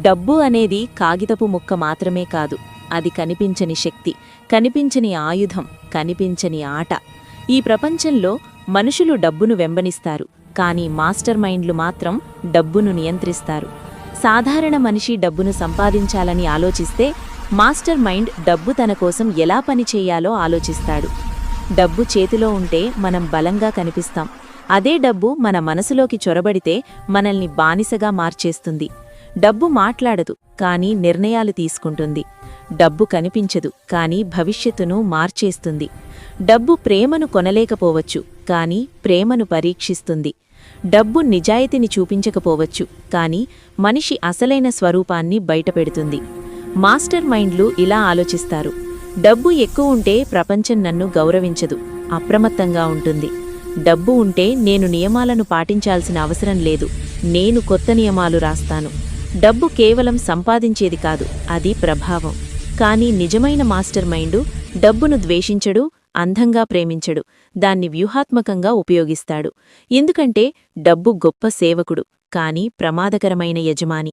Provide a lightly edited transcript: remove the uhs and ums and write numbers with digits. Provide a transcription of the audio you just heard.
డబ్బు అనేది కాగితపు ముక్క మాత్రమే కాదు, అది కనిపించని శక్తి, కనిపించని ఆయుధం, కనిపించని ఆట. ఈ ప్రపంచంలో మనుషులు డబ్బును వెంబనిస్తారు, కానీ మాస్టర్ మైండ్లు మాత్రం డబ్బును నియంత్రిస్తారు. సాధారణ మనిషి డబ్బును సంపాదించాలని ఆలోచిస్తే, మాస్టర్ మైండ్ డబ్బు తన కోసం ఎలా పనిచేయాలో ఆలోచిస్తాడు. డబ్బు చేతిలో ఉంటే మనం బలంగా కనిపిస్తాం. అదే డబ్బు మన మనసులోకి చొరబడితే మనల్ని బానిసగా మార్చేస్తుంది. డబ్బు మాట్లాడదు, కానీ నిర్ణయాలు తీసుకుంటుంది. డబ్బు కనిపించదు, కానీ భవిష్యత్తును మార్చేస్తుంది. డబ్బు ప్రేమను కొనలేకపోవచ్చు, కానీ ప్రేమను పరీక్షిస్తుంది. డబ్బు నిజాయితీని చూపించకపోవచ్చు, కానీ మనిషి అసలైన స్వరూపాన్ని బయటపెడుతుంది. మాస్టర్ మైండ్లు ఇలా ఆలోచిస్తారు: డబ్బు ఎక్కువ ఉంటే ప్రపంచం నన్ను గౌరవించదు, అప్రమత్తంగా ఉంటుంది. డబ్బు ఉంటే నేను నియమాలను పాటించాల్సిన అవసరం లేదు, నేను కొత్త నియమాలు రాస్తాను. డబ్బు కేవలం సంపాదించేది కాదు, అది ప్రభావం. కానీ నిజమైన మాస్టర్ మైండు డబ్బును ద్వేషించడు, అంధంగా ప్రేమించడు, దాన్ని వ్యూహాత్మకంగా ఉపయోగిస్తాడు. ఎందుకంటే డబ్బు గొప్ప సేవకుడు, కానీ ప్రమాదకరమైన యజమాని.